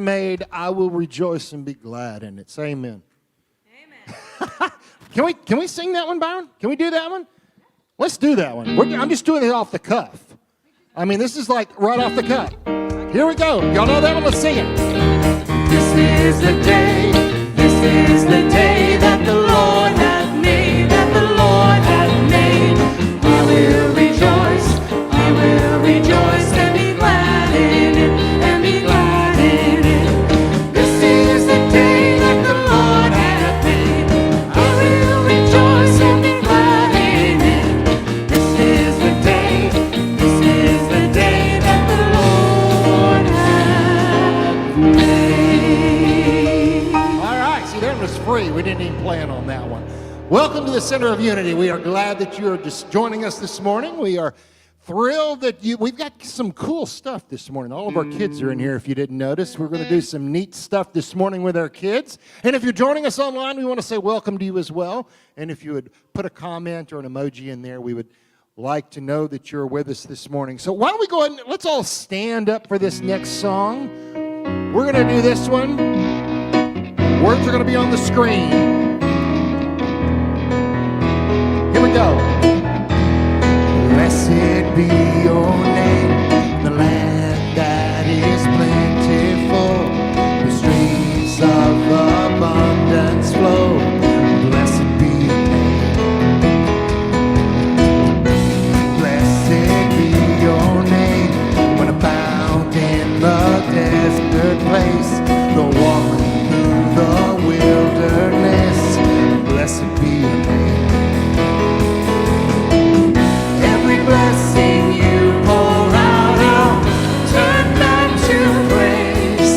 made, I will rejoice and be glad in it. Say amen. Amen. Can we sing that one, Byron? Can we do that one? Let's do that one. I'm just doing it off the cuff. I mean, this is like right off the cuff. Here we go. Y'all know that one? Let's sing it. This is the day that the Lord hath made, that the Lord hath made. We will rejoice and be glad in it, and be glad in it. This is the day that the Lord hath made. I will rejoice and be glad in it. This is the day that the Lord hath made. All right. See, that was free. We didn't even plan on that one. Welcome to the Center of Unity. We are glad that you are just joining us this morning. We are thrilled that we've got some cool stuff this morning. All of our kids are in here, if you didn't notice. We're going to do some neat stuff this morning with our kids. And if you're joining us online, we want to say welcome to you as well. And if you would put a comment or an emoji in there, we would like to know that you're with us this morning. So why don't we go ahead and let's all stand up for this next song. We're going to do this one. Words are going to be on the screen. Here we go. Blessed be your name, the land that is plentiful, the streams of abundance flow. Blessed be your name. Blessed be your name, when I found in the desert place, the walk through the wilderness. Blessed be your name. Blessing you pour out, I'll turn back to praise.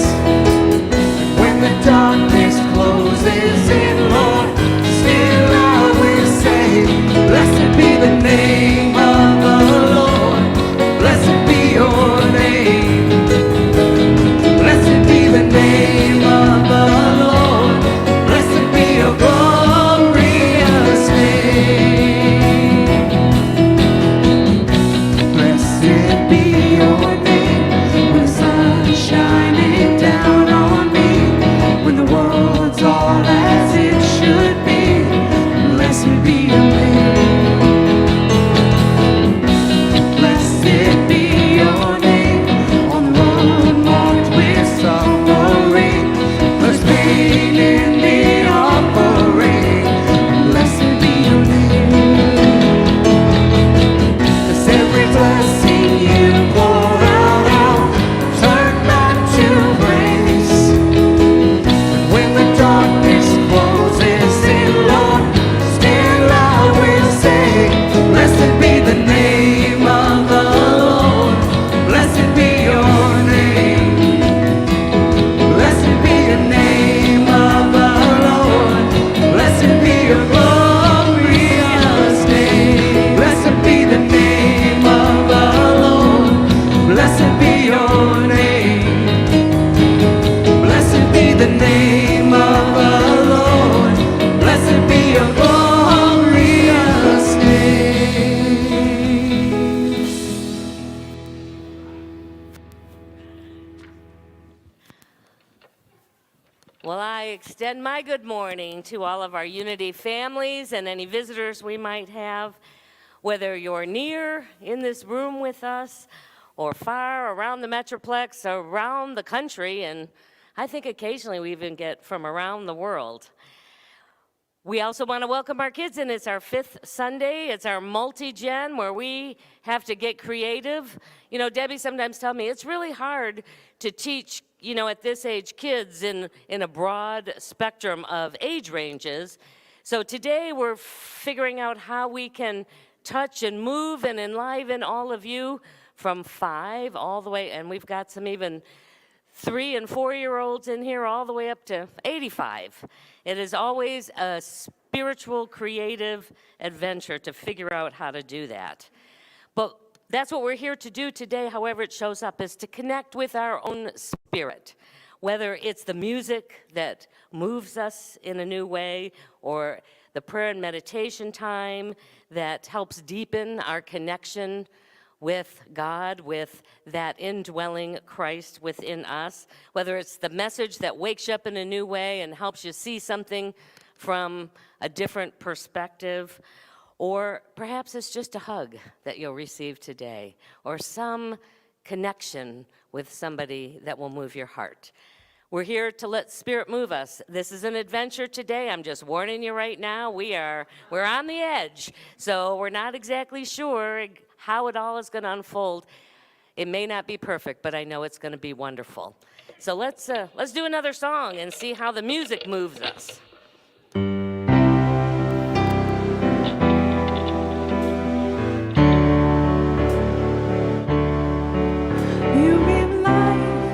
When the darkness closes in, Lord, still I will say, blessed be the name of the Lord. Blessed be your name. Blessed be the name of the Lord. Blessed be your glorious name. Shining down on me when the world's all as it should be. Blessed be your name. Blessed be your name on the road marked with suffering. There's pain in the offering. Blessed be your name. 'Cause every blessing you pour out, I'll turn back to praise. When the darkness closes in, Lord, still I will say, blessed be the name of the Lord. Blessed be your name. Blessed be the name of the Lord. Blessed be your glorious name. Blessed be the name of the Lord. Blessed be your name. Blessed be the name of the Lord. Blessed be your glorious name. Well, I extend my good morning to all of our Unity families and any visitors we might have, whether you're near in this room with us or far around the Metroplex, around the country, and I think occasionally we even get from around the world. We also want to welcome our kids, and it's our 5th Sunday. It's our multi-gen where we have to get creative. You know, Debbie sometimes tells me it's really hard to teach, you know, at this age kids in a broad spectrum of age ranges. So today we're figuring out how we can touch and move and enliven all of you from 5 all the way, and we've got some even 3- and 4-year-olds in here all the way up to 85. It is always a spiritual, creative adventure to figure out how to do that. But that's what we're here to do today, however it shows up, is to connect with our own spirit. Whether it's the music that moves us in a new way, or the prayer and meditation time that helps deepen our connection with God, with that indwelling Christ within us, whether it's the message that wakes you up in a new way and helps you see something from a different perspective, or perhaps it's just a hug that you'll receive today, or some connection with somebody that will move your heart. We're here to let Spirit move us. This is an adventure today. I'm just warning you right now. We're on the edge, so we're not exactly sure how it all is going to unfold. It may not be perfect, but I know it's going to be wonderful. So let's do another song and see how the music moves us. You give life,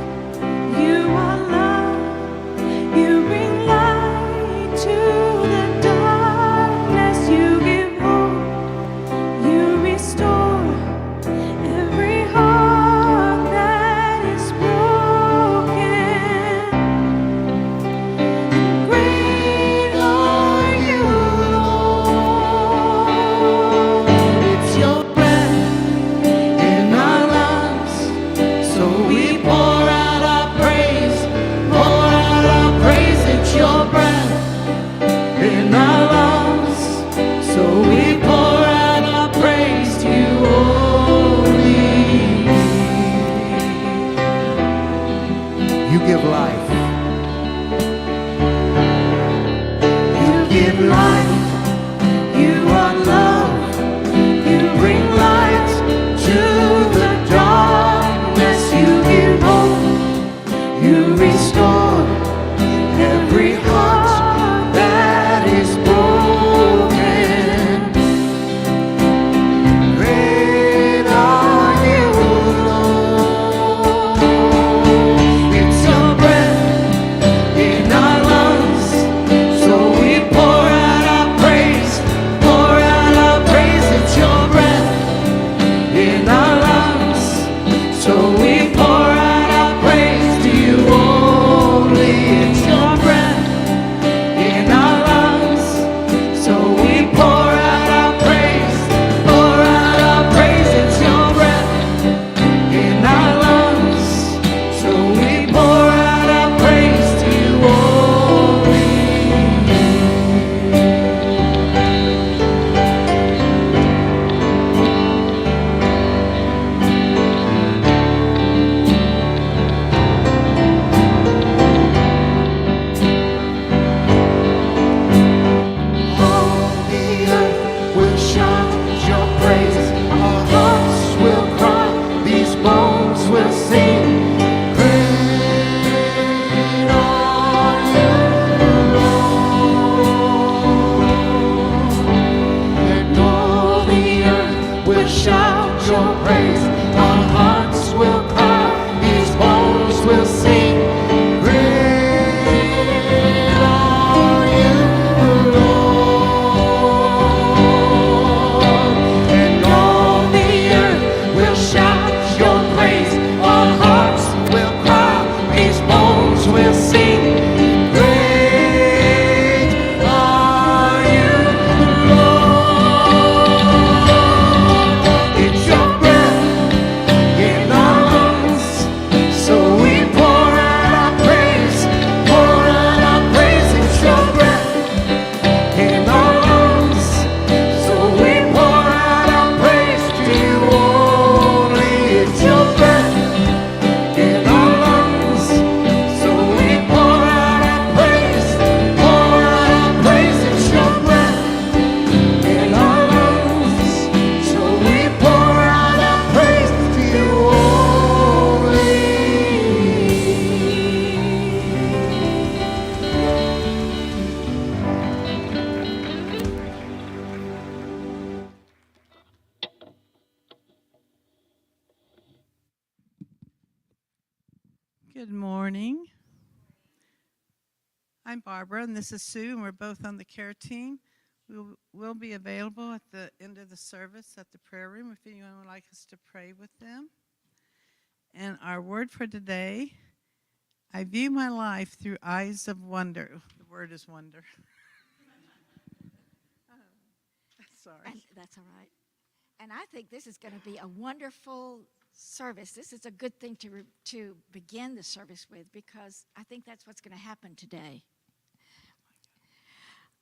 you are love, you bring light to the darkness, you give hope, you restore every heart that is broken. Great are you, Lord. It's your breath in our lungs, so we pour out our praise, pour out our praise. It's your breath in our lungs, so we pour out our praise to you only. You give life. You give life, you are love, you bring light to the darkness, you give hope, you restore every heart that is broken. Great are you, Lord. It's your breath in our lungs, so we pour out our praise, pour out our praise. It's your breath in our lungs, so we pour out our praise to you only. It's your breath in our lungs, so we pour out our praise, pour out our praise. It's your breath in our lungs, so we pour out our praise to you only. All the earth will shout your praise. Our hearts will cry, these bones will sing. Great are you, Lord. And all the earth will shout your praise. Our hearts will cry, these bones will sing. Great are you, Lord. And all the earth will shout your praise. Our hearts will cry, these bones will sing. Great are you, Lord. It's your breath in our lungs, so we pour out our praise, pour out our praise. It's your breath in our lungs, so we pour out our praise to you only. It's your breath in our lungs, so we pour out our praise, pour out our praise. It's your breath in our lungs, so we pour out our praise to you only. Good morning. I'm Barbara, and this is Sue, and we're both on the care team. We'll be available at the end of the service at the prayer room if anyone would like us to pray with them. And our word for today, I view my life through eyes of wonder. The word is wonder. Sorry. That's all right. And I think this is going to be a wonderful service. This is a good thing to begin the service with, because I think that's what's going to happen today.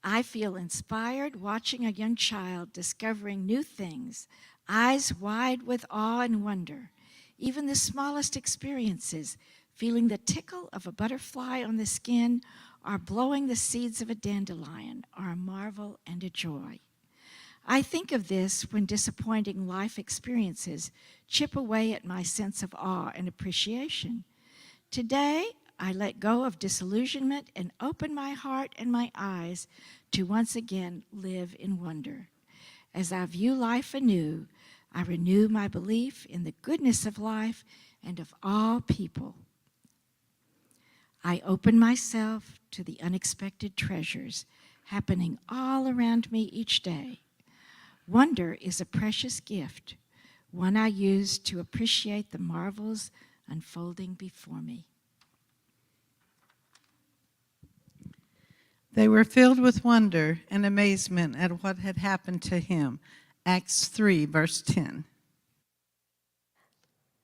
I feel inspired watching a young child discovering new things, eyes wide with awe and wonder. Even the smallest experiences, feeling the tickle of a butterfly on the skin or blowing the seeds of a dandelion, are a marvel and a joy. I think of this when disappointing life experiences chip away at my sense of awe and appreciation. Today, I let go of disillusionment and open my heart and my eyes to once again live in wonder. As I view life anew, I renew my belief in the goodness of life and of all people. I open myself to the unexpected treasures happening all around me each day. Wonder is a precious gift, one I use to appreciate the marvels unfolding before me. They were filled with wonder and amazement at what had happened to him. Acts 3, verse 10.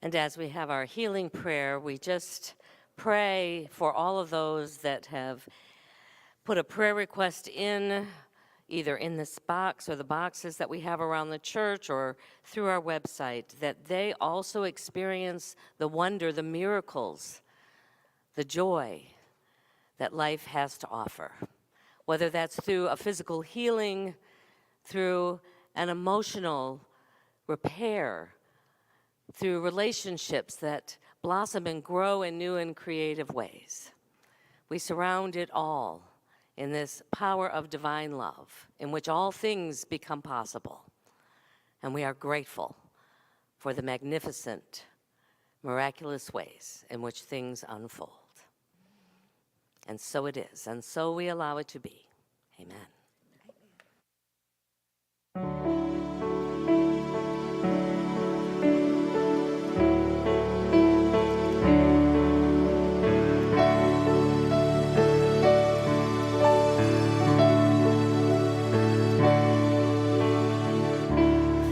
And as we have our healing prayer, we just pray for all of those that have put a prayer request in, either in this box or the boxes that we have around the church or through our website, that they also experience the wonder, the miracles, the joy that life has to offer. Whether that's through a physical healing, through an emotional repair, through relationships that blossom and grow in new and creative ways. We surround it all in this power of divine love, in which all things become possible. And we are grateful for the magnificent, miraculous ways in which things unfold. And so it is, and so we allow it to be. Amen.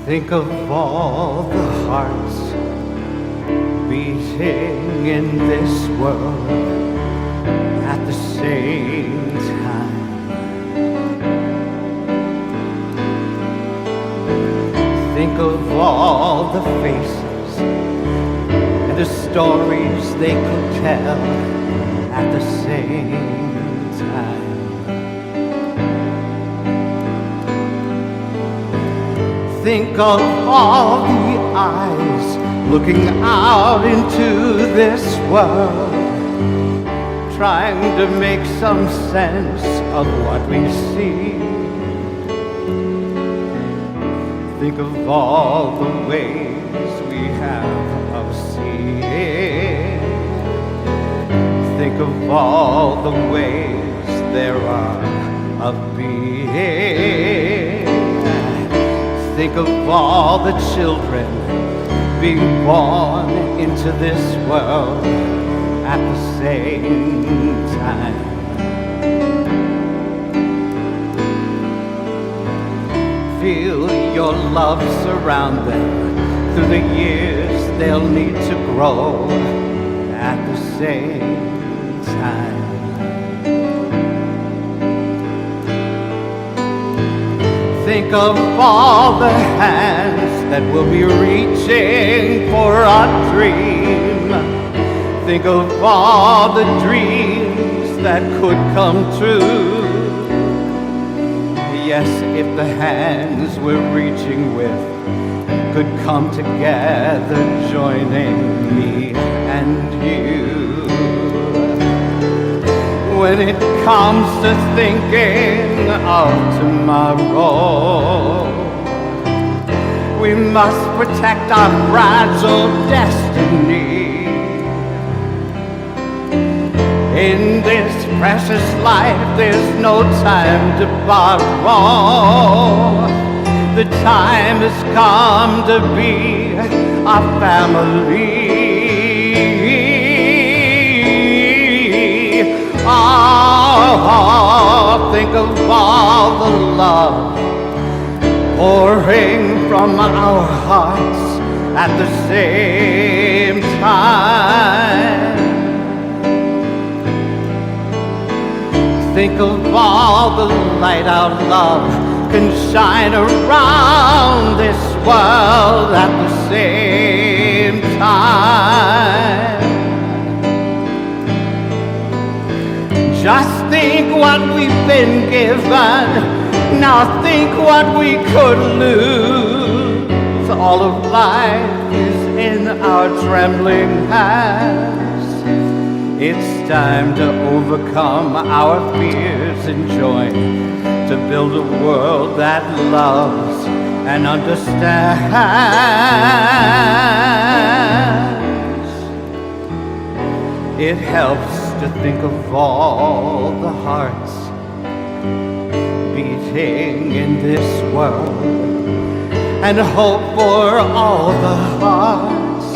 Think of all the hearts beating in this world at the same time. Think of all the faces and the stories they could tell at the same time. Think of all the eyes looking out into this world, trying to make some sense of what we see. Think of all the ways we have of seeing. Think of all the ways there are of being. Think of all the children being born into this world at the same time. Feel your love surround them through the years they'll need to grow at the same time. Think of all the hands that will be reaching for a dream. Think of all the dreams that could come true. Yes, if the hands we're reaching with could come together, joining me and you. When it comes to thinking of tomorrow, we must protect our fragile destiny. In this precious life, there's no time to borrow. The time has come to be a family. Oh, think of all the love pouring from our hearts at the same time. Think of all the light our love can shine around this world at the same time. Just think what we've been given, now think what we could lose. All of life is in our trembling hands. It's time to overcome our fears and join to build a world that loves and understands. It helps to think of all the hearts beating in this world, and hope for all the hearts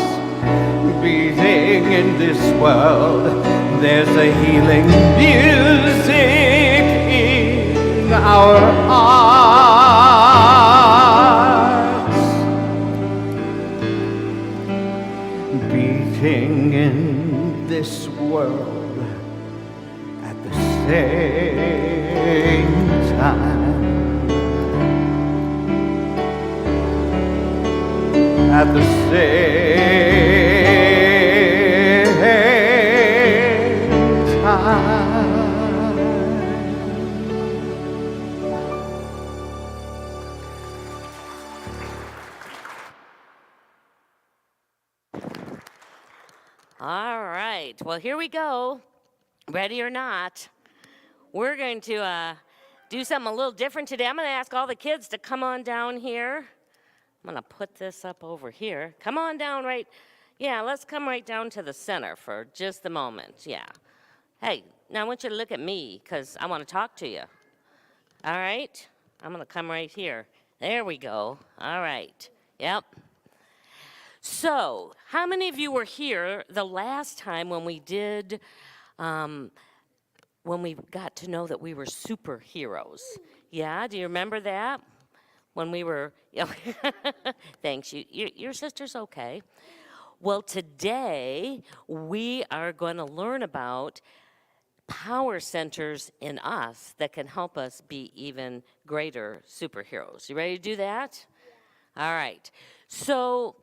beating in this world. There's a healing music in our hearts, beating in this world at the same time. At the same time. All right. Well, here we go. Ready or not, we're going to do something a little different today. I'm going to ask all the kids to come on down here. I'm going to put this up over here. Come on down right. Yeah, let's come right down to the center for just a moment. Yeah. Hey, now I want you to look at me because I want to talk to you. All right? I'm going to come right here. There we go. All right. Yep. So, how many of you were here the last time when we did, when we got to know that we were superheroes? Yeah, do you remember that? When we were, thanks, your sister's okay. Well, today we are going to learn about power centers in us that can help us be even greater superheroes. You ready to do that? Yeah. All right. So,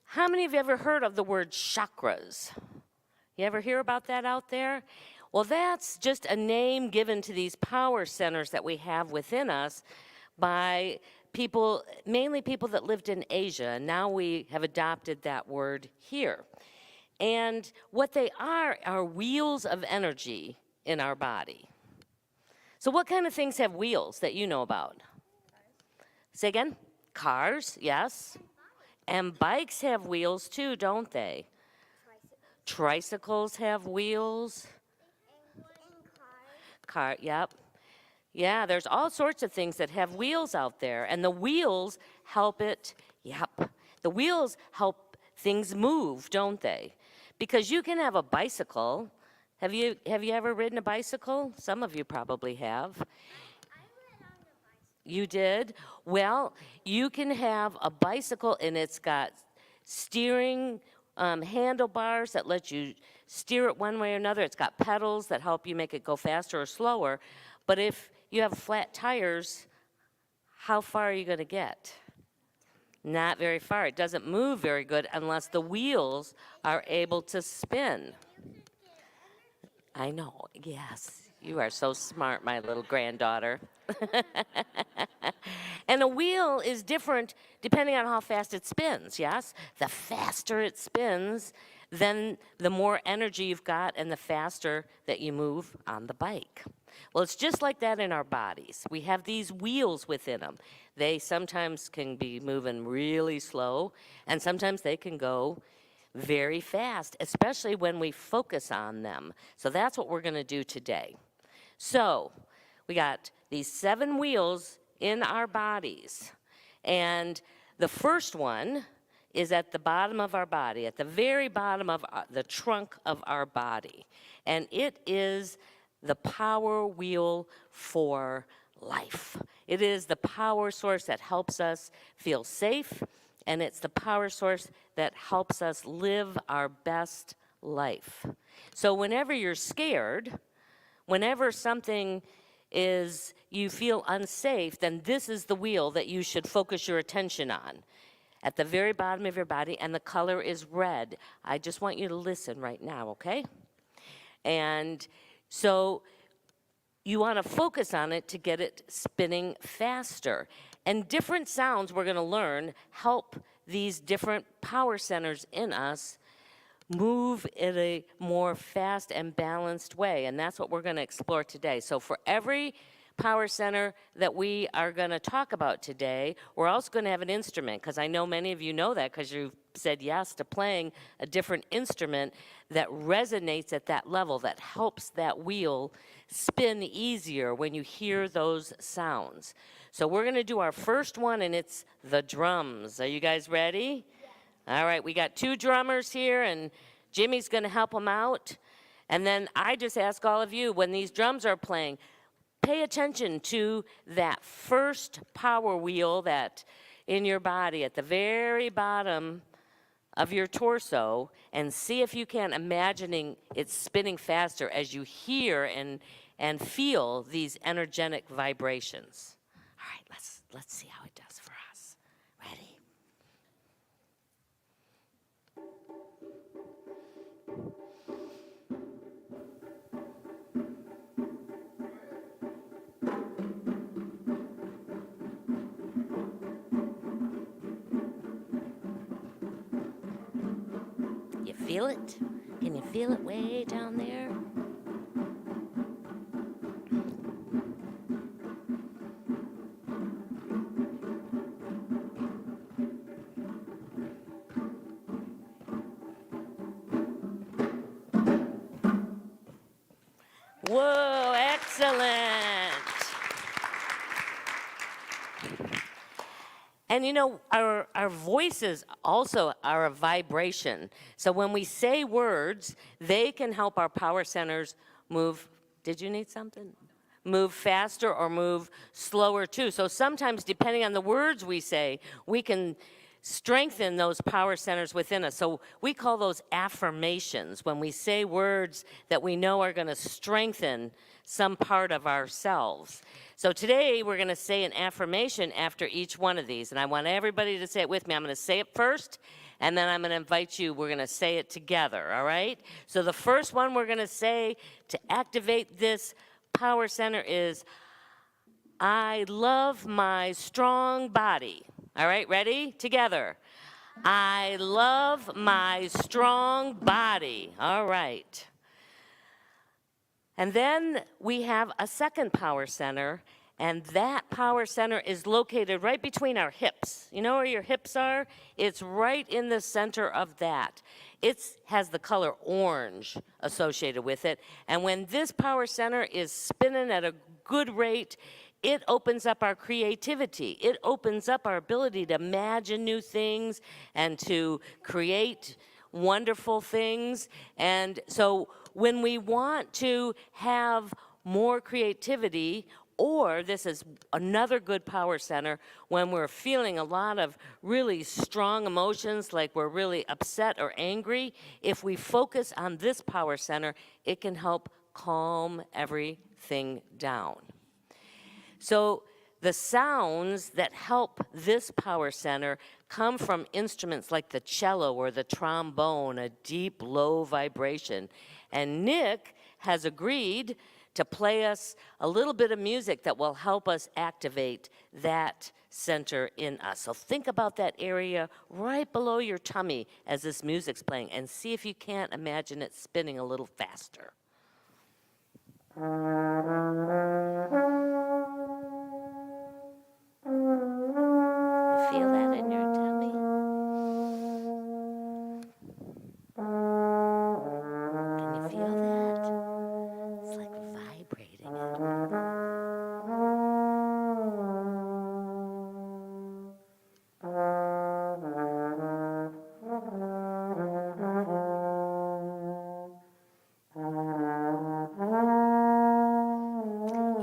how many of you ever heard of the word chakras? You ever hear about that out there? Well, that's just a name given to these power centers that we have within us by people, mainly people that lived in Asia, and now we have adopted that word here. And what they are wheels of energy in our body. So what kind of things have wheels that you know about? Say again? Cars, yes. And bikes have wheels too, don't they? Tricycles have wheels. Yep. Yeah, there's all sorts of things that have wheels out there, and the wheels help it, the wheels help things move, don't they? Because you can have a bicycle. Have you ever ridden a bicycle? Some of you probably have. I rode on a bicycle. You did? Well, you can have a bicycle, and it's got steering handlebars that let you steer it one way or another. It's got pedals that help you make it go faster or slower. But if you have flat tires, how far are you going to get? Not very far. It doesn't move very good unless the wheels are able to spin. I know, yes. You are so smart, my little granddaughter. And a wheel is different depending on how fast it spins, yes? The faster it spins, then the more energy you've got and the faster that you move on the bike. Well, it's just like that in our bodies. We have these wheels within them. They sometimes can be moving really slow, and sometimes they can go very fast, especially when we focus on them. So that's what we're going to do today. So we got these 7 wheels in our bodies. And the first one is at the bottom of our body, at the very bottom of the trunk of our body. And it is the power wheel for life. It is the power source that helps us feel safe, and it's the power source that helps us live our best life. So whenever you're scared, whenever something is you feel unsafe, then this is the wheel that you should focus your attention on. At the very bottom of your body, and the color is red. I just want you to listen right now, okay? And so you want to focus on it to get it spinning faster. And different sounds we're going to learn help these different power centers in us move in a more fast and balanced way. And that's what we're going to explore today. So for every power center that we are going to talk about today, we're also going to have an instrument, because I know many of you know that because you've said yes to playing a different instrument that resonates at that level, that helps that wheel spin easier when you hear those sounds. So we're going to do our first one, and it's the drums. Are you guys ready? All right, we got 2 drummers here, and Jimmy's going to help them out. And then I just ask all of you, when these drums are playing, pay attention to that first power wheel that in your body at the very bottom of your torso, and see if you can imagining it spinning faster as you hear and feel these energetic vibrations. All right, let's see how it does for us. Ready? You feel it? Can you feel it way down there? Whoa, excellent. And you know, our voices also are a vibration. So when we say words, they can help our power centers move. Did you need something? Move faster or move slower too. So sometimes, depending on the words we say, we can strengthen those power centers within us. So we call those affirmations, when we say words that we know are going to strengthen some part of ourselves. So today we're going to say an affirmation after each one of these, and I want everybody to say it with me. I'm going to say it first, and then I'm going to invite you, we're going to say it together, all right? So the first one we're going to say to activate this power center is, I love my strong body. All right, ready? Together. I love my strong body. All right. And then we have a second power center, and that power center is located right between our hips. You know where your hips are? It's right in the center of that. It has the color orange associated with it. And when this power center is spinning at a good rate, it opens up our creativity. It opens up our ability to imagine new things and to create wonderful things. And so when we want to have more creativity, or this is another good power center, when we're feeling a lot of really strong emotions, like we're really upset or angry, if we focus on this power center, it can help calm everything down. So the sounds that help this power center come from instruments like the cello or the trombone, a deep, low vibration. And Nick has agreed to play us a little bit of music that will help us activate that center in us. So think about that area right below your tummy as this music's playing, and see if you can't imagine it spinning a little faster. You feel that in your tummy? Can you feel that? It's like vibrating in you.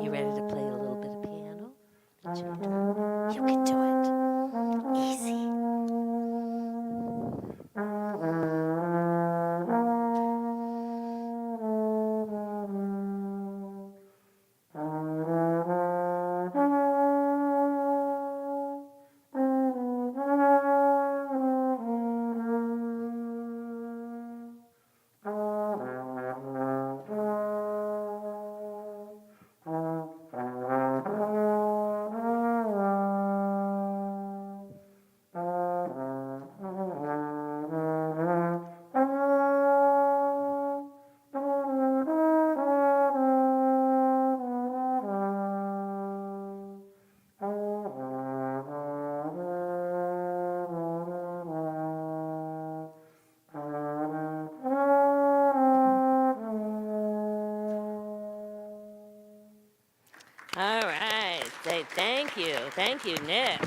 You ready to All right. Say thank you. Thank you, Nick.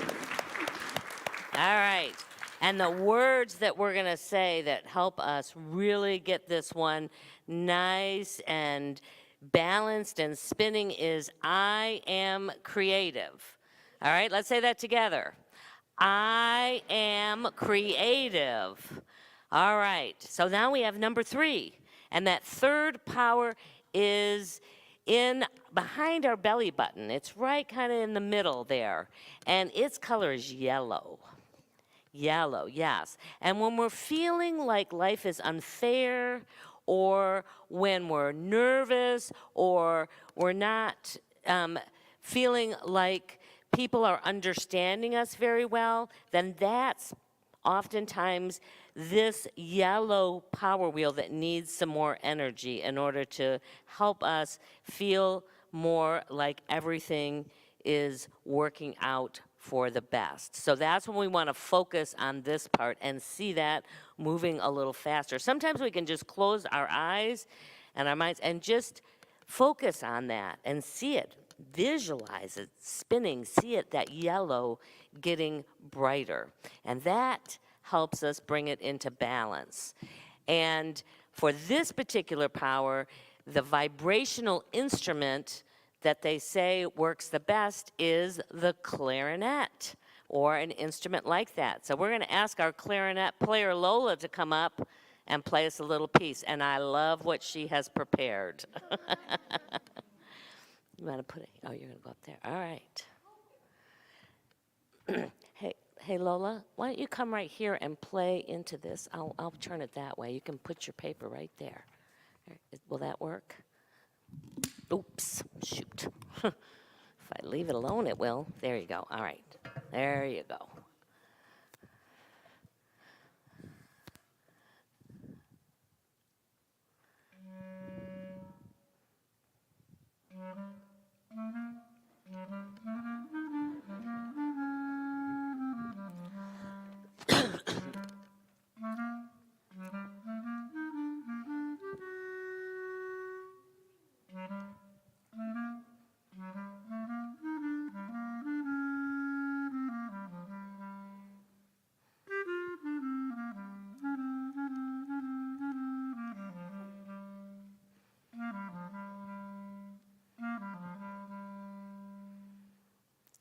All right. And the words that we're going to say that help us really get this one nice and balanced and spinning is I am creative. All right, let's say that together. I am creative. All right, so now we have number 3. And that third power is in behind our belly button. It's right kind of in the middle there. And its color is yellow. Yellow, yes. And when we're feeling like life is unfair, or when we're nervous, or we're not feeling like people are understanding us very well, then that's oftentimes this yellow power wheel that needs some more energy in order to help us feel more like everything is working out for the best. So that's when we want to focus on this part and see that moving a little faster. Sometimes we can just close our eyes and our minds and just focus on that and see it, visualize it spinning, see it, that yellow getting brighter. And that helps us bring it into balance. And for this particular power, the vibrational instrument that they say works the best is the clarinet, or an instrument like that. So we're going to ask our clarinet player Lola to come up and play us a little piece. And I love what she has prepared. You want to put it? Oh, you're going to go up there. All right. Hey, Lola, why don't you come right here and play into this? I'll turn it that way. You can put your paper right there. Will that work? Oops, shoot. If I leave it alone, it will. There you go. All right. There you go.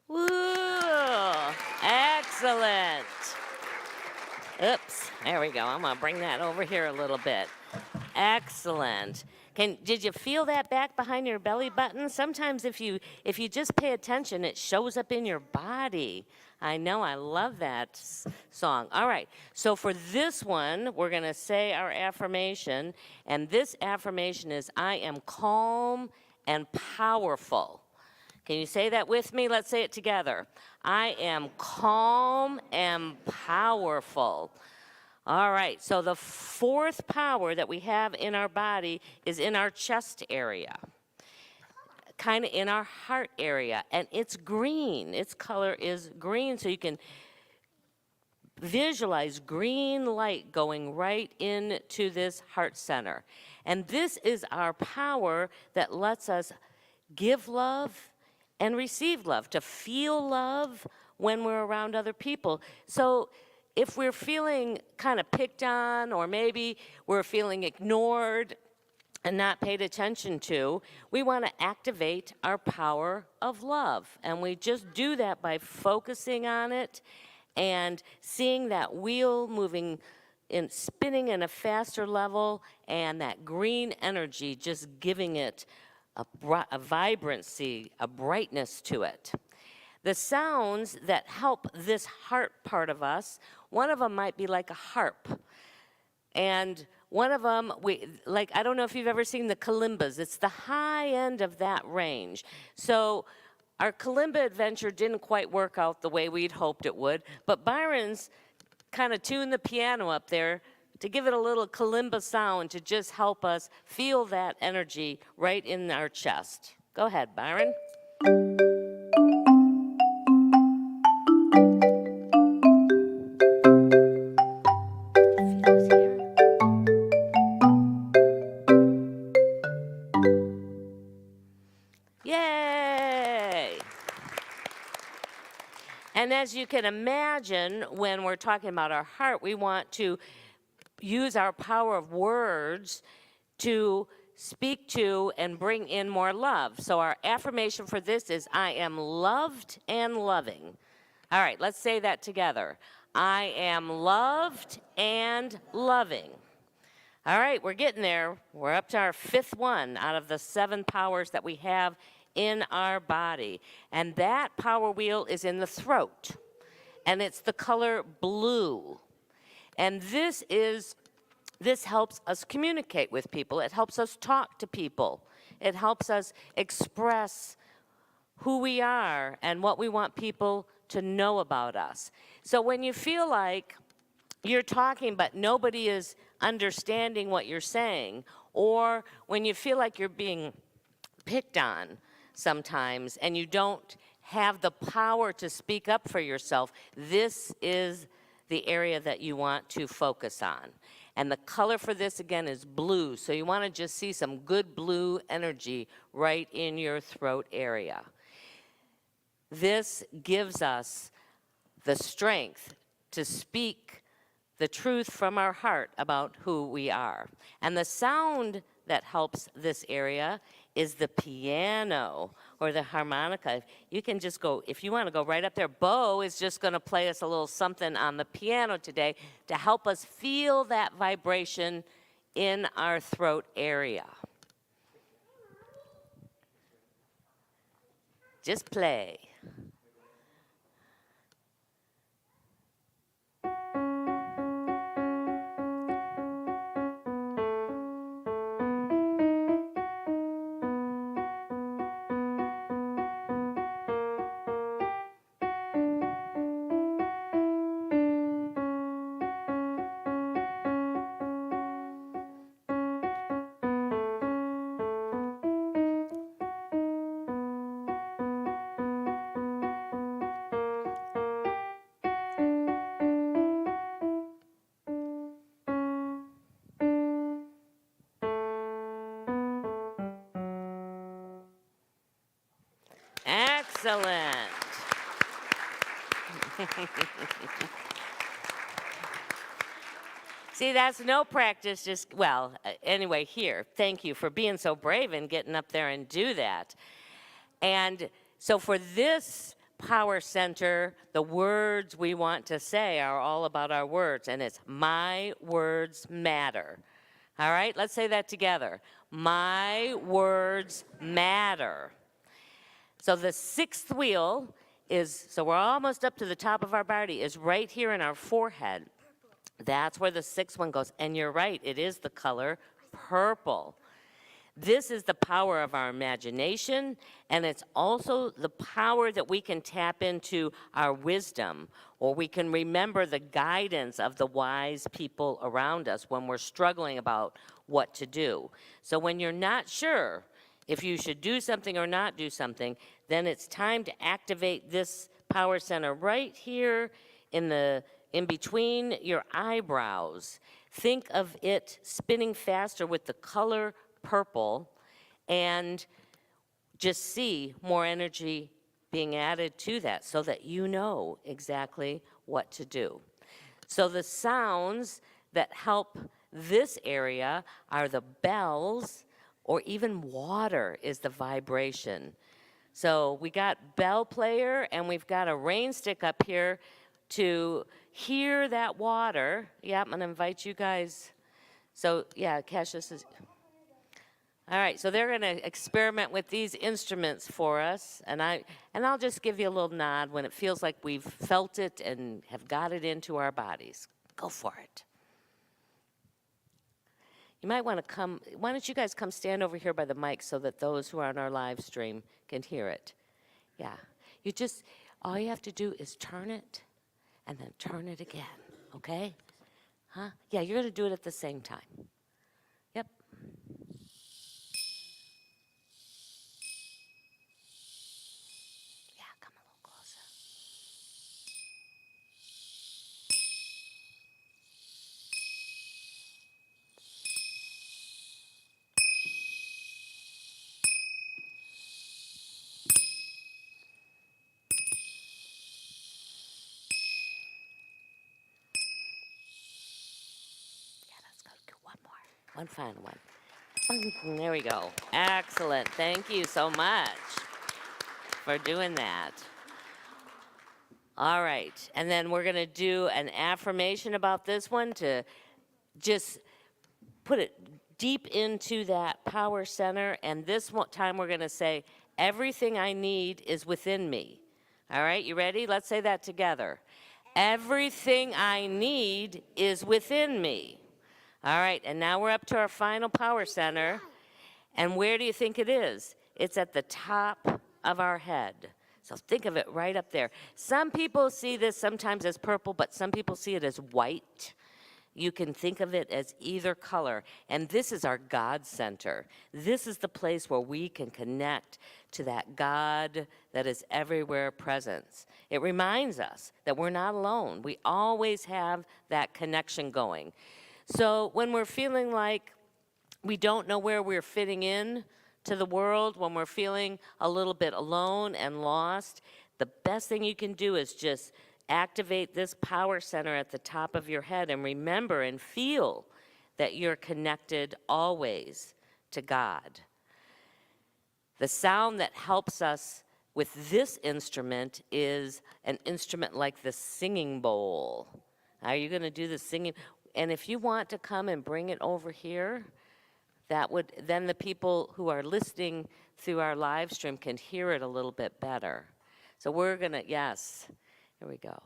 Woo! Excellent. Oops, there we go. I'm gonna bring that over here a little bit. Excellent. Did you feel that back behind your belly button? Sometimes if you just pay attention, it shows up in your body. I know, I love that song. All right, so for this one, we're gonna say our affirmation, and this affirmation is, I am calm and powerful. Can you say that with me? Let's say it together. I am calm and powerful. All right, so the fourth power that we have in our body is in our chest area, kind of in our heart area, and it's green. Its color is green, so you can visualize green light going right into this heart center. And this is our power that lets us give love and receive love, to feel love when we're around other people. So if we're feeling kind of picked on, or maybe we're feeling ignored and not paid attention to, we want to activate our power of love. And we just do that by focusing on it and seeing that wheel moving and spinning in a faster level, and that green energy just giving it a vibrancy, a brightness to it. The sounds that help this heart part of us, one of them might be like a harp. And one of them, I don't know if you've ever seen the kalimbas. It's the high end of that range. So our kalimba adventure didn't quite work out the way we'd hoped it would, but Byron's kind of tuned the piano up there to give it a little kalimba sound to just help us feel that energy right in our chest. Go ahead, Byron. Yay! And as you can imagine, when we're talking about our heart, we want to use our power of words to speak to and bring in more love. So our affirmation for this is, I am loved and loving. All right, let's say that together. I am loved and loving. All right, we're getting there. We're up to our 5th one out of the 7 powers that we have in our body. And that power wheel is in the throat. And it's the color blue. And this helps us communicate with people. It helps us talk to people. It helps us express who we are and what we want people to know about us. So when you feel like you're talking but nobody is understanding what you're saying, or when you feel like you're being picked on sometimes and you don't have the power to speak up for yourself, this is the area that you want to focus on. And the color for this, again, is blue. So you want to just see some good blue energy right in your throat area. This gives us the strength to speak the truth from our heart about who we are. And the sound that helps this area is the piano or the harmonica. You can just go, if you want to go right up there, Bo is just going to play us a little something on the piano today to help us feel that vibration in our throat area. Just play. Excellent. See, that's no practice, just, well, anyway, here, thank you for being so brave and getting up there and do that. And so for this power center, the words we want to say are all about our words, and it's my words matter. All right, let's say that together. My words matter. So the 6th wheel is, so we're almost up to the top of our body, is right here in our forehead. That's where the 6th one goes. And you're right, it is the color purple. This is the power of our imagination, and it's also the power that we can tap into our wisdom, or we can remember the guidance of the wise people around us when we're struggling about what to do. So when you're not sure if you should do something or not do something, then it's time to activate this power center right here in between your eyebrows. Think of it spinning faster with the color purple, and just see more energy being added to that so that you know exactly what to do. So the sounds that help this area are the bells, or even water is the vibration. So we got bell player, and we've got a rain stick up here to hear that water. Yeah, I'm going to invite you guys. So yeah, Cassius is. All right, so they're going to experiment with these instruments for us, and I'll just give you a little nod when it feels like we've felt it and have got it into our bodies. Go for it. You might want to come, why don't you guys come stand over here by the mic so that those who are on our live stream can hear it. Yeah, all you have to do is turn it and then turn it again, okay? Huh? Yeah, you're going to do it at the same time. Yep. Yeah, come a little closer. One final one. Bung, there we go. Excellent. Thank you so much for doing that. All right. And then we're going to do an affirmation about this one to just put it deep into that power center. And this time we're going to say, everything I need is within me. All right, you ready? Let's say that together. Everything I need is within me. All right, and now we're up to our final power center. And where do you think it is? It's at the top of our head. So think of it right up there. Some people see this sometimes as purple, but some people see it as white. You can think of it as either color. And this is our God center. This is the place where we can connect to that God that is everywhere present. It reminds us that we're not alone. We always have that connection going. So when we're feeling like we don't know where we're fitting in to the world, when we're feeling a little bit alone and lost, the best thing you can do is just activate this power center at the top of your head and remember and feel that you're connected always to God. The sound that helps us with this instrument is an instrument like the singing bowl. Are you going to do the singing? And if you want to come and bring it over here, that would, then the people who are listening through our live stream can hear it a little bit better. So we're going to, yes, here we go.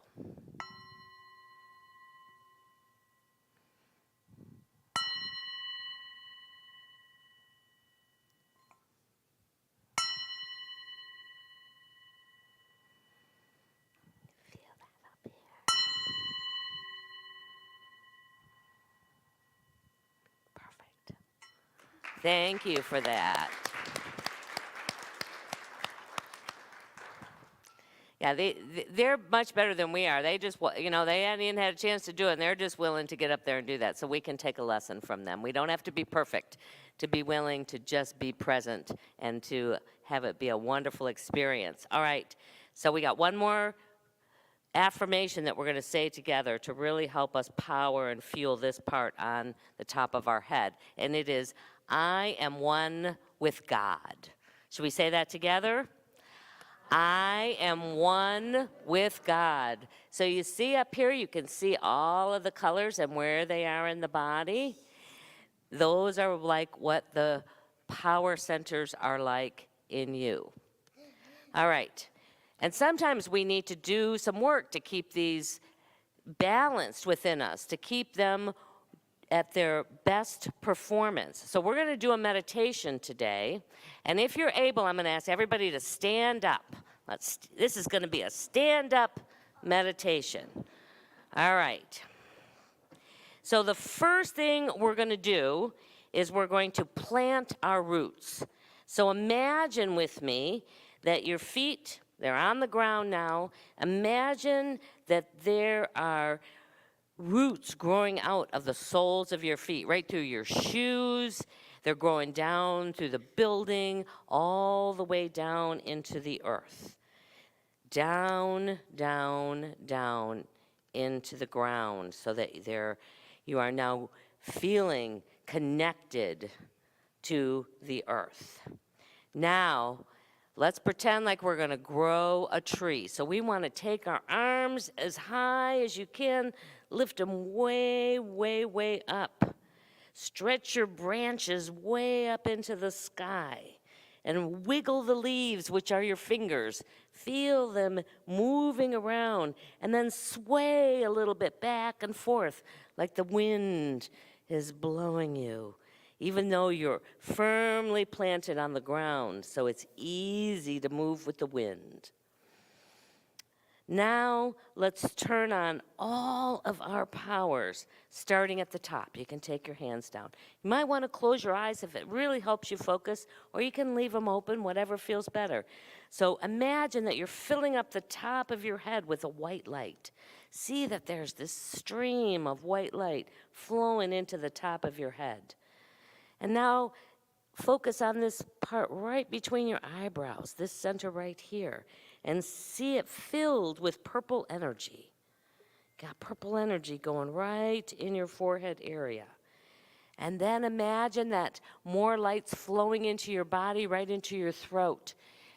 Feel that up here. Perfect. Thank you for that. Yeah, they're much better than we are. They just, you know, they hadn't even had a chance to do it, and they're just willing to get up there and do that. So we can take a lesson from them. We don't have to be perfect to be willing to just be present and to have it be a wonderful experience. All right, so we got one more affirmation that we're going to say together to really help us power and fuel this part on the top of our head. And it is, I am one with God. Should we say that together? I am one with God. So you see up here, you can see all of the colors and where they are in the body. Those are like what the power centers are like in you. All right. And sometimes we need to do some work to keep these balanced within us, to keep them at their best performance. So we're going to do a meditation today. And if you're able, I'm going to ask everybody to stand up. This is going to be a stand-up meditation. All right. So the first thing we're going to do is we're going to plant our roots. So imagine with me that your feet, they're on the ground now. Imagine that there are roots growing out of the soles of your feet, right through your shoes. They're growing down through the building, all the way down into the earth. Down, down, down into the ground, so that you are now feeling connected to the earth. Now, let's pretend like we're going to grow a tree. So we want to take our arms as high as you can, lift them way, way, way up. Stretch your branches way up into the sky and wiggle the leaves, which are your fingers. Feel them moving around and then sway a little bit back and forth like the wind is blowing you, even though you're firmly planted on the ground, so it's easy to move with the wind. Now, let's turn on all of our powers, starting at the top. You can take your hands down. You might want to close your eyes if it really helps you focus, or you can leave them open, whatever feels better. So imagine that you're filling up the top of your head with a white light. See that there's this stream of white light flowing into the top of your head. And now, focus on this part right between your eyebrows, this center right here, and see it filled with purple energy. Got purple energy going right in your forehead area. And then imagine that more light's flowing into your body, right into your throat.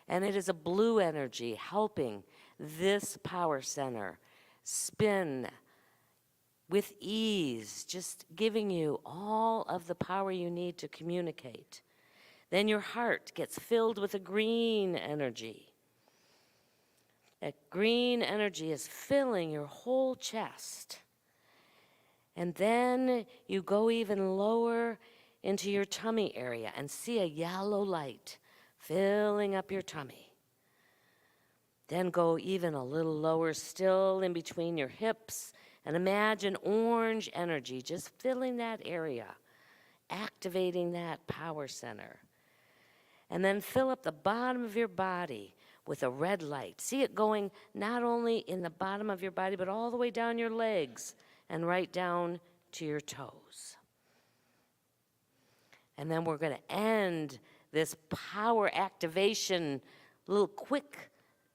And it is a blue energy helping this power center spin with ease, just giving you all of the power you need to communicate. Then your heart gets filled with a green energy. That green energy is filling your whole chest. And then you go even lower into your tummy area and see a yellow light filling up your tummy. Then go even a little lower still in between your hips and imagine orange energy just filling that area, activating that power center. And then fill up the bottom of your body with a red light. See it going not only in the bottom of your body, but all the way down your legs and right down to your toes. And then we're going to end this power activation, little quick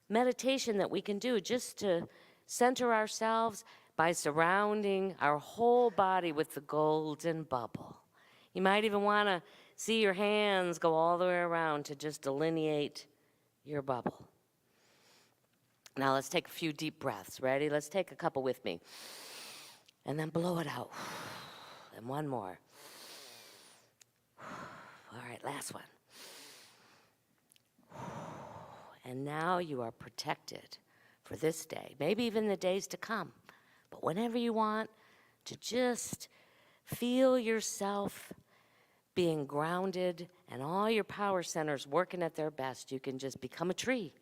meditation that we can do just to center ourselves by surrounding our whole body with the golden bubble. You might even want to see your hands go all the way around to just delineate your bubble. Now let's take a few deep breaths. Ready? Let's take a couple with me. And then blow it out. And one more. All right, last one. And now you are protected for this day, maybe even the days to come. But whenever you want to just feel yourself being grounded and all your power centers working at their best, you can just become a tree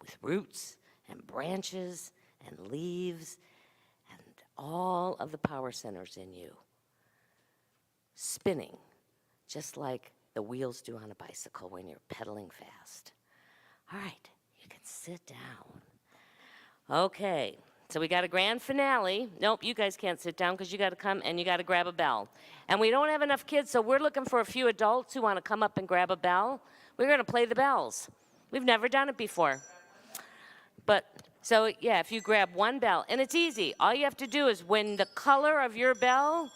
with roots and branches and leaves and all of the power centers in you spinning, just like the wheels do on a bicycle when you're pedaling fast. All right, you can sit down. Okay, so we got a grand finale. Nope, you guys can't sit down because you got to come and you got to grab a bell. And we don't have enough kids, so we're looking for a few adults who want to come up and grab a bell. We're going to play the bells. We've never done it before. But, so yeah, if you grab one bell, and it's easy. All you have to do is when the color of your bell,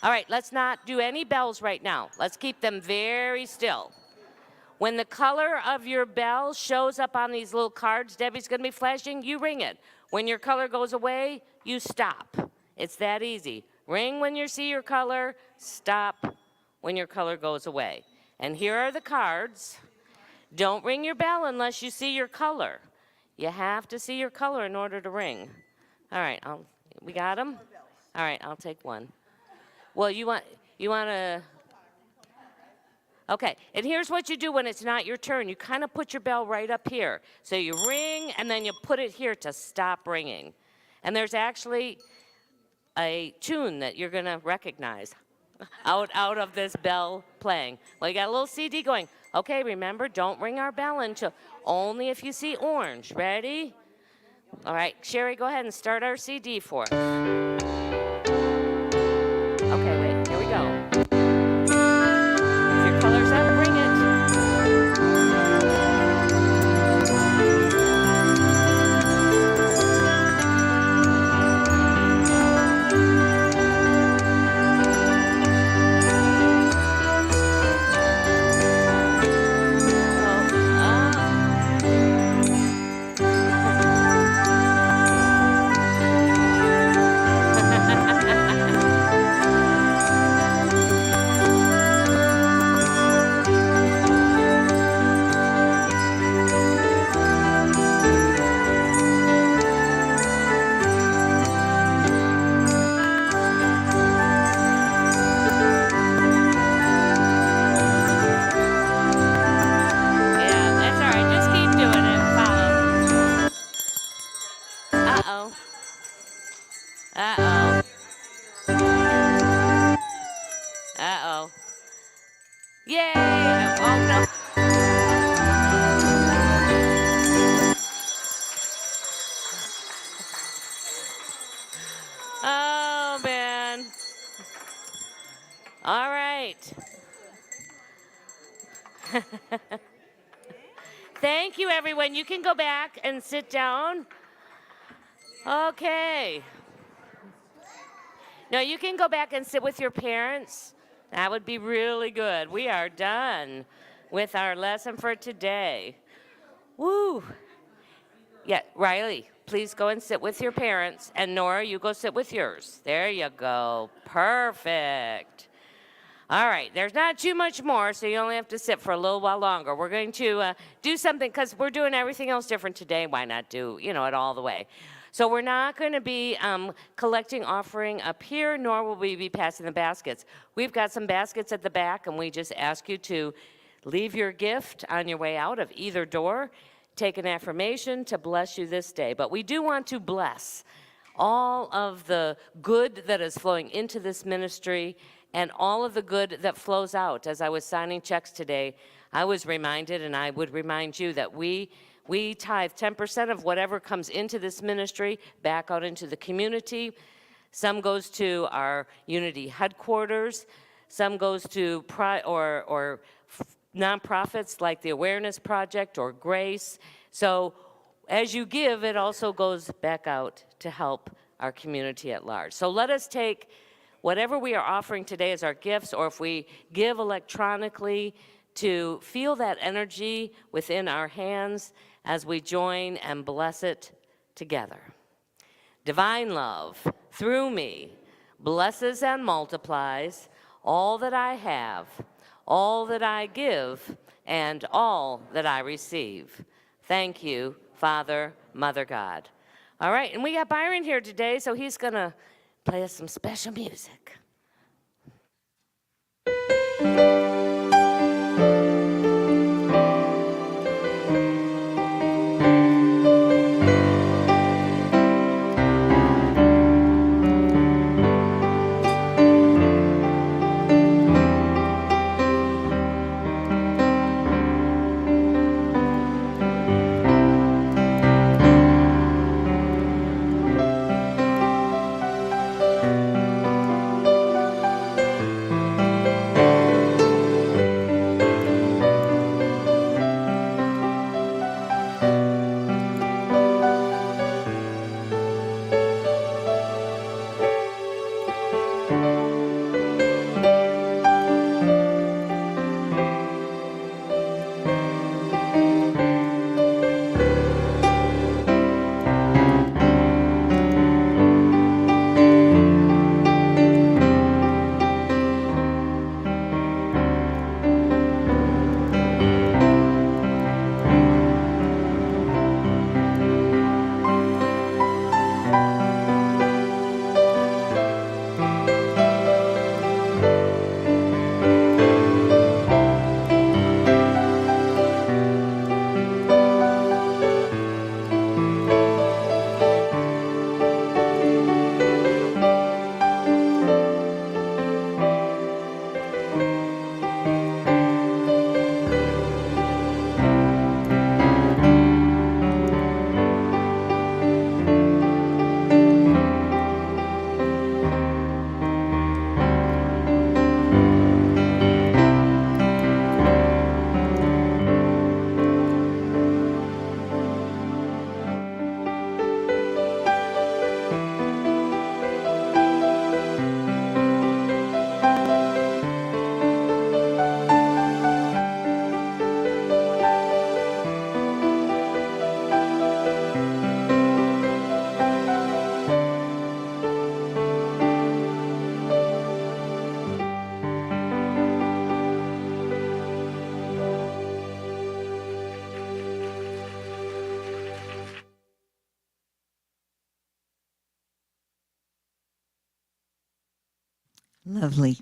all right, let's not do any bells right now. Let's keep them very still. When the color of your bell shows up on these little cards Debbie's going to be flashing, you ring it. When your color goes away, you stop. It's that easy. Ring when you see your color, stop when your color goes away. And here are the cards. Don't ring your bell unless you see your color. You have to see your color in order to ring. All right, we got them? All right, I'll take one. Well, you want to... Okay, and here's what you do when it's not your turn. You kind of put your bell right up here. So you ring, and then you put it here to stop ringing. And there's actually a tune that you're going to recognize out of this bell playing. Well, you got a little CD going. Okay, remember, don't ring our bell until only if you see orange. Ready? All right, Sherry, go ahead and start our CD for us. Okay, wait, here we go. If your color's up, ring it. Uh-oh. Yay! Oh, no. Oh, man. All right. Thank you, everyone. You can go back and sit down. Okay. No, you can go back and sit with your parents That would be really good. We are done with our lesson for today. Woo! Yeah, Riley, please go and sit with your parents. And Nora, you go sit with yours. There you go. Perfect. All right, there's not too much more, so you only have to sit for a little while longer. We're going to do something, because we're doing everything else different today. Why not do, it all the way? So we're not going to be collecting offering up here, nor will we be passing the baskets. We've got some baskets at the back, and we just ask you to leave your gift on your way out of either door. Take an affirmation to bless you this day. But we do want to bless all of the good that is flowing into this ministry and all of the good that flows out. As I was signing checks today, I was reminded, and I would remind you, that we tithe 10% of whatever comes into this ministry back out into the community. Some goes to our Unity headquarters. Some goes to nonprofits like the Awareness Project or Grace. So as you give, it also goes back out to help our community at large. So let us take whatever we are offering today as our gifts, or if we give electronically, to feel that energy within our hands as we join and bless it together. Divine love, through me, blesses and multiplies all that I have, all that I give, and all that I receive. Thank you, Father, Mother God. All right, and we got Byron here today, so he's going to play us some special music. Lovely.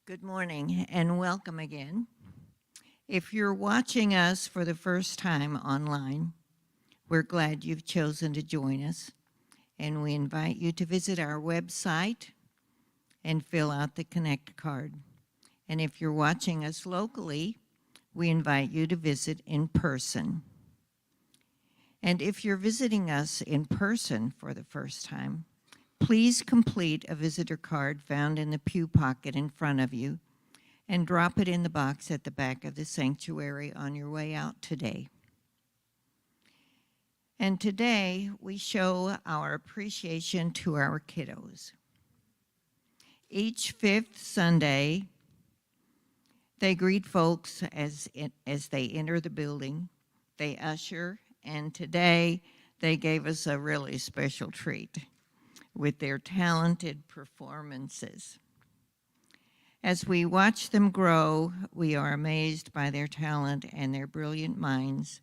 Good morning and welcome again. If you're watching us for the first time online, we're glad you've chosen to join us, and we invite you to visit our website and fill out the Connect card. And if you're watching us locally, we invite you to visit in person. And if you're visiting us in person for the first time, please complete a visitor card found in the pew pocket in front of you and drop it in the box at the back of the sanctuary on your way out today. And today we show our appreciation to our kiddos. Each fifth Sunday, they greet folks as they enter the building. They usher, and today they gave us a really special treat with their talented performances. As we watch them grow, we are amazed by their talent and their brilliant minds,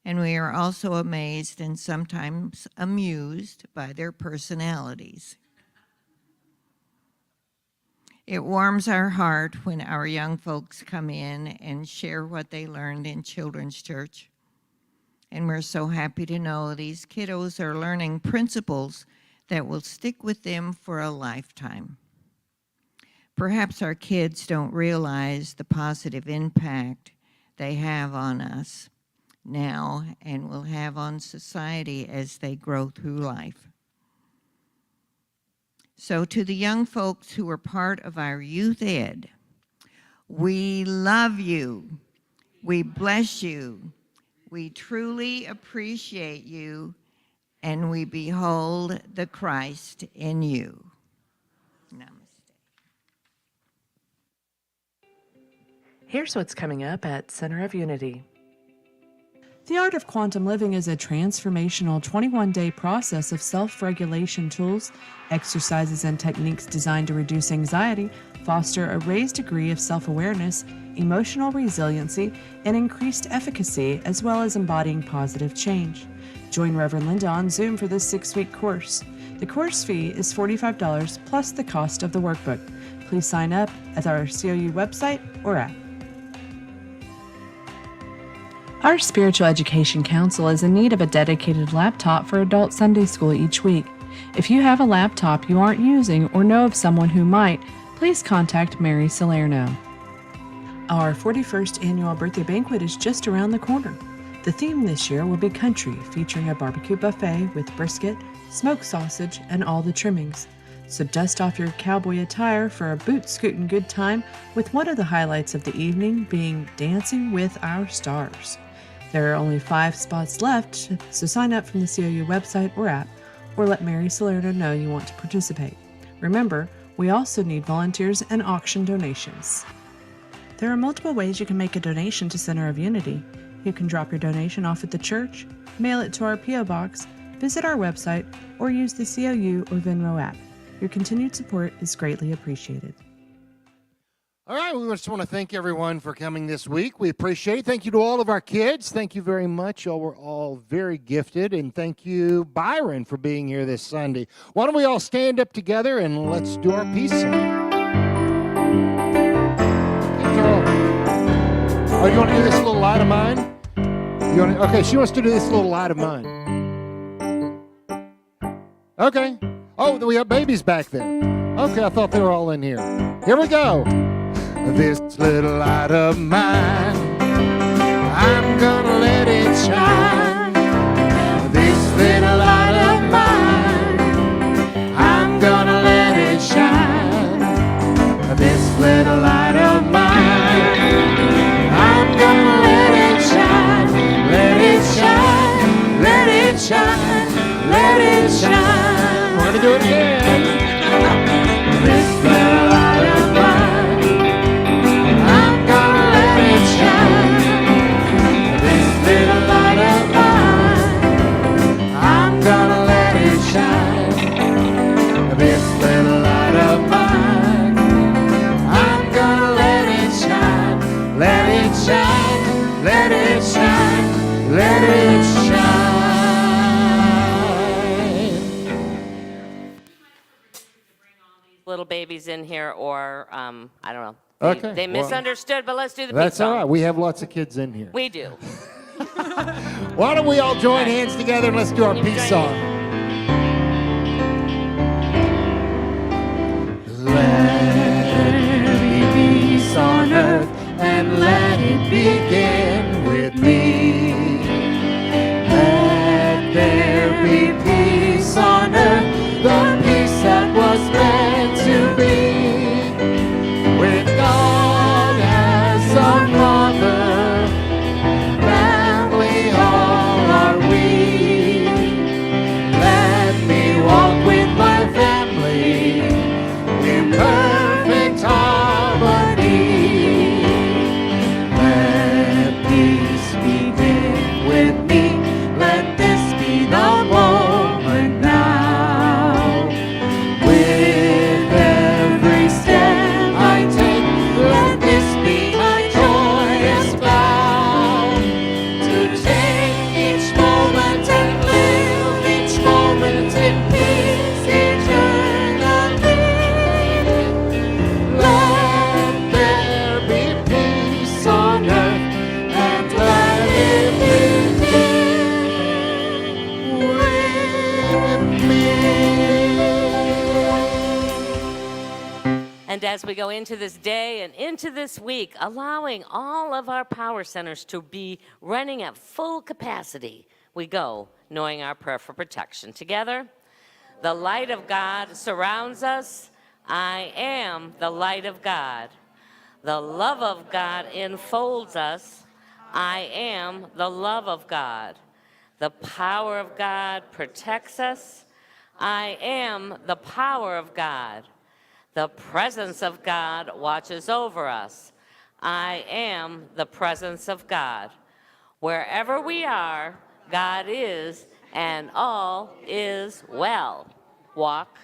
and we are also amazed and sometimes amused by their personalities. It warms our heart when our young folks come in and share what they learned in Children's Church. And we're so happy to know these kiddos are learning principles that will stick with them for a lifetime. Perhaps our kids don't realize the positive impact they have on us now and will have on society as they grow through life. So to the young folks who are part of our youth ed, we love you, we bless you, we truly appreciate you, and we behold the Christ in you. Namaste. Here's what's coming up at Center of Unity. The Art of Quantum Living is a transformational 21-day process of self-regulation tools, exercises, and techniques designed to reduce anxiety, foster a raised degree of self-awareness, emotional resiliency, and increased efficacy, as well as embodying positive change. Join Reverend Linda on Zoom for this 6-week course. The course fee is $45 plus the cost of the workbook. Please sign up at our COU website or app. Our Spiritual Education Council is in need of a dedicated laptop for adult Sunday school each week. If you have a laptop you aren't using or know of someone who might, please contact Mary Salerno. Our 41st annual birthday banquet is just around the corner. The theme this year will be country, featuring a barbecue buffet with brisket, smoked sausage, and all the trimmings. So dust off your cowboy attire for a boot-scootin' good time, with one of the highlights of the evening being Dancing with Our Stars. There are only 5 spots left, so sign up from the COU website or app, or let Mary Salerno know you want to participate. Remember, we also need volunteers and auction donations. There are multiple ways you can make a donation to Center of Unity. You can drop your donation off at the church, mail it to our P.O. Box, visit our website, or use the COU or Venmo app. Your continued support is greatly appreciated. All right, we just want to thank everyone for coming this week. We appreciate it. Thank you to all of our kids. Thank you very much. Y'all were all very gifted. And thank you, Byron, for being here this Sunday. Why don't we all stand up together and let's do our peace song. Oh, you want to do this little light of mine? Okay, she wants to do this little light of mine. Okay. Oh, we have babies back there. Okay, I thought they were all in here. Here we go. This little light of mine, I'm gonna let it shine. This little light of mine, I'm gonna let it shine. This little light of mine, I'm gonna let it shine. Let it shine, let it shine, let it shine. We're gonna do it again. This little light of mine, I'm gonna let it shine. This little light of mine, I'm gonna let it shine. This little light of mine, I'm gonna let it shine. Let it shine, let it shine, let it shine. Little babies in here, or I don't know. Okay, They well, misunderstood, but let's do the That's peace song. all right. We have lots of kids in here. We do. Why don't we all join hands together and let's do our You peace join song. Let it be peace on earth and let it begin with me. Let there be peace on earth, the peace that was meant to be. With God as our Father, family all are we. Let me walk with my family in perfect And as we go into this day and into this week, allowing all of our power centers to be running at full capacity, we go knowing our prayer for protection. Together, the light of God surrounds us. I am the light of God. The love of God enfolds us. I am the love of God. The power of God protects us. I am the power of God. The presence of God watches over us. I am the presence of God. Wherever we are, God is, and all is well. Walk